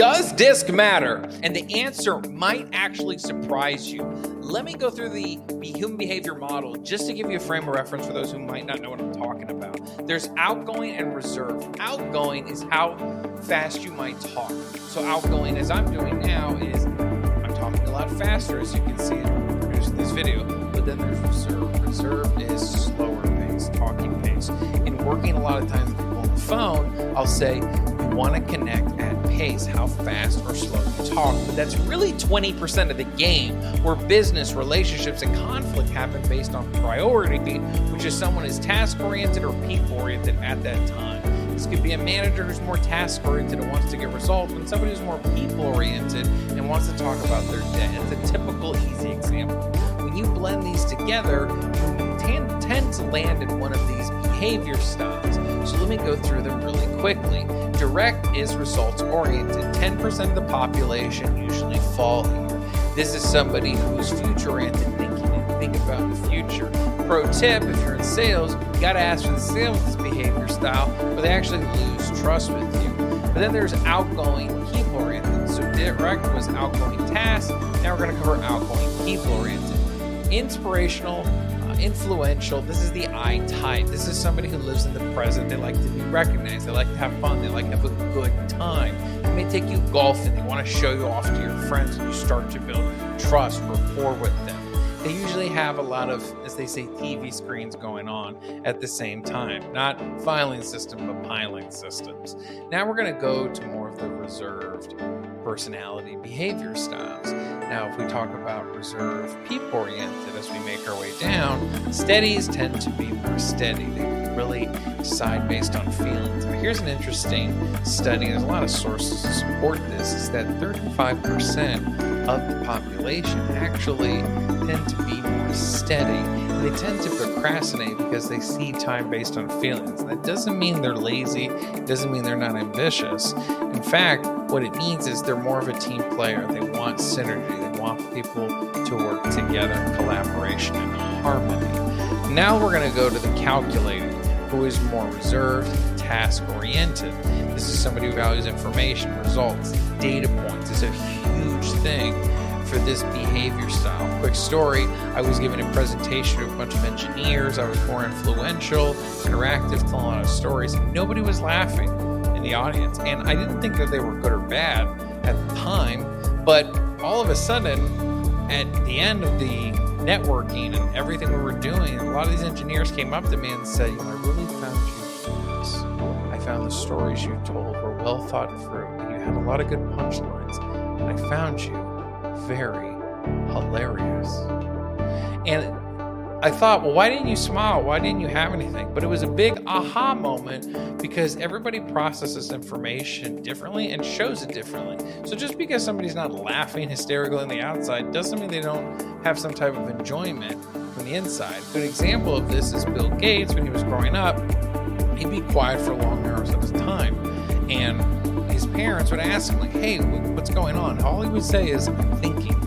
Does DiSC matter? And the answer might actually surprise you. Let me go through the human behavior model just to give you a frame of reference for those who might not know what I'm talking about. There's outgoing and reserve. Outgoing is how fast you might talk. So outgoing, as I'm doing now, is I'm talking a lot faster, as you can see in this video. But then there's reserve. Reserve is slower pace, talking pace. In working a lot of times with people on the phone, I'll say, you want to connect at pace, how fast or slow you talk. But that's really 20% of the game, where business, relationships, and conflict happen based on priority, which is someone is task-oriented or people-oriented at that time. This could be a manager who's more task-oriented and wants to get results, and somebody who's more people-oriented and wants to talk about their day. It's a typical easy example. When you blend these together, you tend to land in one of these behavior styles. So let me go through them really quickly. Direct is results-oriented. 10% of the population usually fall here. This is somebody who's future-oriented, think about the future. Pro tip, if you're in sales, you got to ask for the sale with this behavior style, or they actually lose trust with you. But then there's outgoing, people-oriented. So direct was outgoing task. Now we're going to cover outgoing, people-oriented. Inspirational, influential. This is the I type. This is somebody who lives in the present. They like to be recognized. They like to have fun. They like to have a good time. They may take you golfing. They want to show you off to your friends, and you start to build trust, rapport with them. They usually have a lot of, as they say, TV screens going on at the same time. Not filing system, but piling systems. Now we're going to go to more of the reserved personality behavior styles. Now, if we talk about reserved, people-oriented, as we make our way down, steadies tend to be more steady. They really decide based on feelings. But here's an interesting study. There's a lot of sources to support this, is that 35% of the population actually tend to be more steady. And they tend to procrastinate because they see time based on feelings. That doesn't mean they're lazy. It doesn't mean they're not ambitious. In fact, what it means is they're more of a team player. They want synergy. They want people to work together in collaboration and harmony. Now we're going to go to the calculator, who is more reserved, task-oriented. This is somebody who values information, results, data points. It's a huge thing for this behavior style. Quick story, I was giving a presentation to a bunch of engineers. I was more influential, interactive, telling a lot of stories. Nobody was laughing in the audience. And I didn't think that they were good or bad at the time, but all of a sudden, at the end of the networking and everything we were doing, a lot of these engineers came up to me and said, I really found you curious. I found the stories you told were well thought through, and you had a lot of good punchlines, and I found you very hilarious. And I thought, well, why didn't you smile? Why didn't you have anything? But it was a big aha moment, because everybody processes information differently and shows it differently. So just because somebody's not laughing hysterically on the outside doesn't mean they don't have some type of enjoyment from the inside. A good example of this is Bill Gates. When he was growing up, he'd be quiet for long hours at a time. And his parents would ask him, like, hey, what's going on? All he would say is, I'm thinking.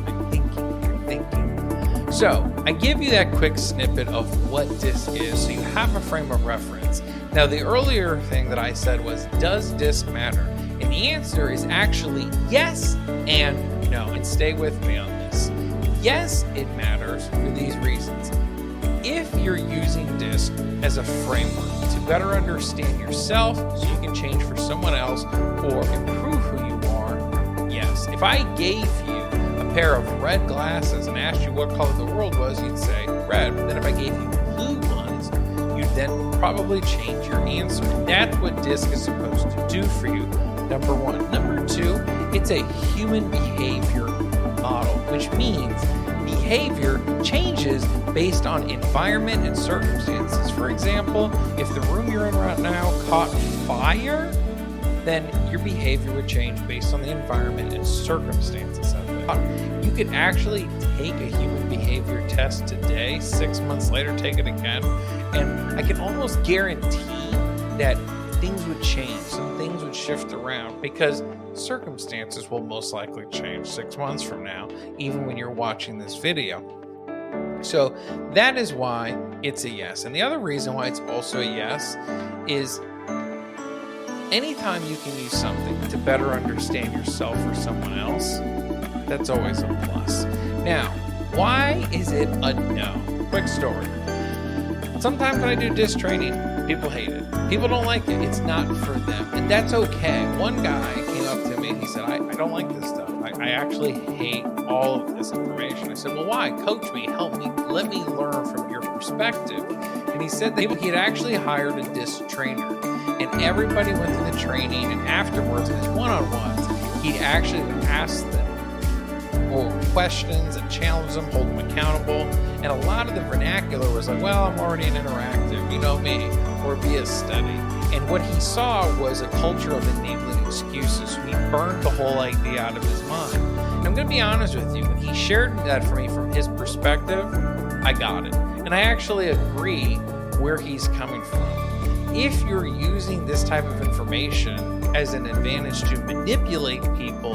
So I give you that quick snippet of what DiSC is, so you have a frame of reference. Now, the earlier thing that I said was, does DiSC matter? And the answer is actually yes and no. And stay with me on this. Yes, it matters for these reasons. If you're using DiSC as a framework to better understand yourself so you can change for someone else or improve who you are, yes. If I gave you a pair of red glasses and asked you what color the world was, you'd say red. But then if I gave you blue ones, you'd then probably change your answer. That's what DiSC is supposed to do for you, number one. Number two, it's a human behavior model, which means behavior changes based on environment and circumstances. For example, if the room you're in right now caught fire, then your behavior would change based on the environment and circumstances of it. You could actually take a human behavior test today, 6 months later, take it again, and I can almost guarantee that things would change, some things would shift around, because circumstances will most likely change 6 months from now, even when you're watching this video. So that is why it's a yes. And the other reason why it's also a yes is anytime you can use something to better understand yourself or someone else, that's always a plus. Now, why is it a no? Quick story. Sometimes when I do DiSC training, people hate it. People don't like it. It's not for them. And that's okay. One guy came up to me and he said, I don't like this stuff. I actually hate all of this information. I said, well, why? Coach me, help me, let me learn from your perspective. And he said that he had actually hired a DiSC trainer. And everybody went through the training, and afterwards, in his one-on-ones, he'd actually ask them questions and challenge them, hold them accountable. And a lot of the vernacular was like, well, I'm already an interactive, you know me, or be a study. And what he saw was a culture of enabling excuses. So he burned the whole idea out of his mind. And I'm going to be honest with you, when he shared that for me from his perspective, I got it. And I actually agree where he's coming from. If you're using this type of information as an advantage to manipulate people,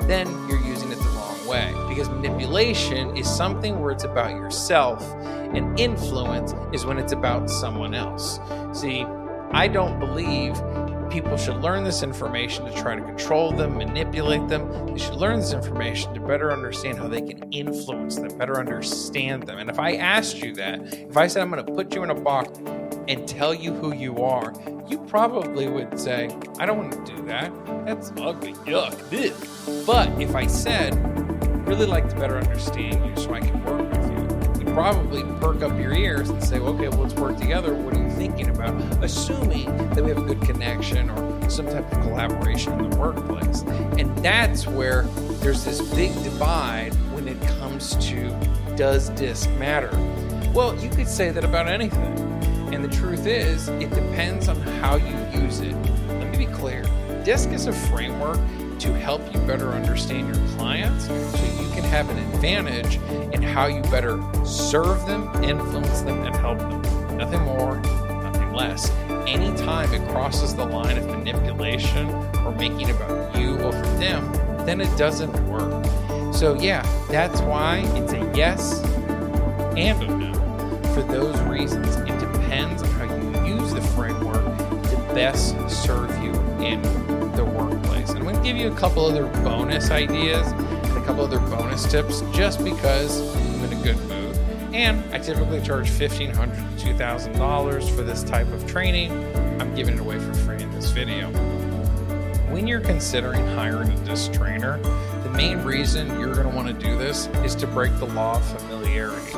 then you're using it the wrong way. Because manipulation is something where it's about yourself, and influence is when it's about someone else. See, I don't believe people should learn this information to try to control them, manipulate them. They should learn this information to better understand how they can influence them, better understand them. And if I asked you that, if I said I'm going to put you in a box and tell you who you are, you probably would say, I don't want to do that. That's ugly, yuck, ugh. But if I said, I'd really like to better understand you so I can work with you, you'd probably perk up your ears and say, okay, well, let's work together. What are you thinking about? Assuming that we have a good connection or some type of collaboration in the workplace. And that's where there's this big divide when it comes to, does DiSC matter? Well, you could say that about anything. And the truth is, it depends on how you use it. Let me be clear. DiSC is a framework to help you better understand your clients so you can have an advantage in how you better serve them, influence them, and help them. Nothing more, nothing less. Anytime it crosses the line of manipulation or making it about you over them, then it doesn't work. So yeah, that's why it's a yes and a no. For those reasons, it depends on how you use the framework to best serve you in the workplace. And I'm going to give you a couple other bonus ideas and a couple other bonus tips just because I'm in a good mood. And I typically charge $1,500 to $2,000 for this type of training. I'm giving it away for free in this video. When you're considering hiring a DiSC trainer, the main reason you're going to want to do this is to break the law of familiarity.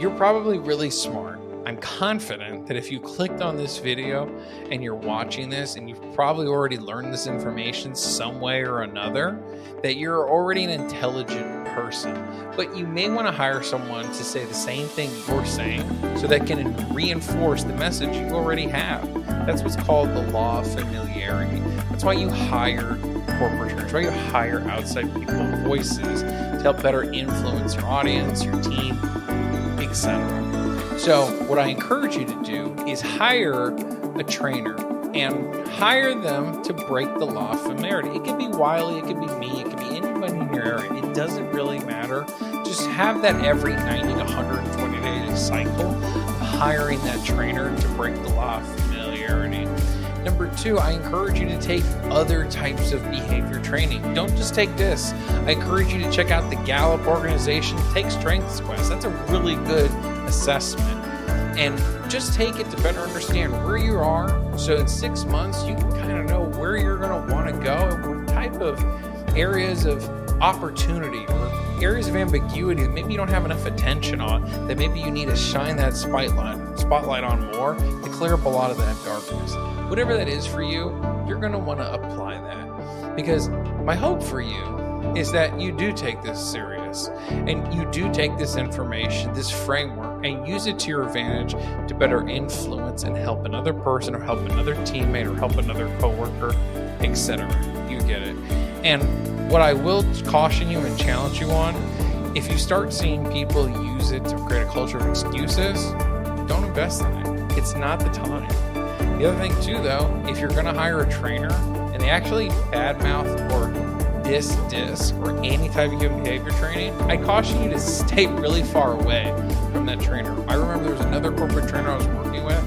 You're probably really smart. I'm confident that if you clicked on this video and you're watching this and you've probably already learned this information some way or another, that you're already an intelligent person. But you may want to hire someone to say the same thing you're saying so that can reinforce the message you already have. That's what's called the law of familiarity. That's why you hire corporate trainers, why you hire outside people, voices to help better influence your audience, your team, etc. So what I encourage you to do is hire a trainer and hire them to break the law of familiarity. It can be Wiley, it can be me, it can be anybody in your area. It doesn't really matter. Just have that every 90 to 120 day cycle of hiring that trainer to break the law of familiarity. Number two, I encourage you to take other types of behavior training. Don't just take this. I encourage you to check out the Gallup organization, take Strengths Quest. That's a really good assessment. And just take it to better understand where you are. So in 6 months, you can kind of know where you're going to want to go and what type of areas of opportunity or areas of ambiguity that maybe you don't have enough attention on, that maybe you need to shine that spotlight on more to clear up a lot of that darkness. Whatever that is for you, you're going to want to apply that. Because my hope for you is that you do take this serious and you do take this information, this framework, and use it to your advantage to better influence and help another person or help another teammate or help another coworker, etc. You get it. And what I will caution you and challenge you on, if you start seeing people use it to create a culture of excuses, don't invest in it. It's not the time. The other thing too, though, if you're going to hire a trainer and they actually badmouth or DiSC or any type of human behavior training, I caution you to stay really far away from that trainer. I remember there was another corporate trainer I was working with,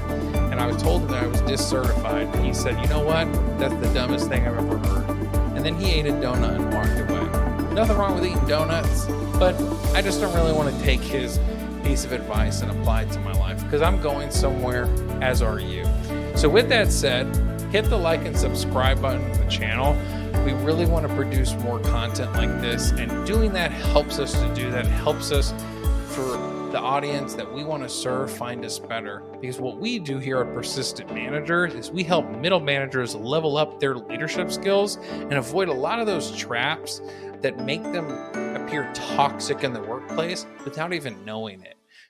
and I told him that I was DiSC certified, he said, you know what? That's the dumbest thing I've ever heard. And then he ate a donut and walked away. Nothing wrong with eating donuts, but I just don't really want to take his piece of advice and apply it to my life because I'm going somewhere, as are you. So with that said, hit the like and subscribe button to the channel. We really want to produce more content like this, and doing that helps us to do that. It helps us for the audience that we want to serve find us better, because what we do here at Persistent Managers is we help middle managers level up their leadership skills and avoid a lot of those traps that make them appear toxic in the workplace without even knowing it.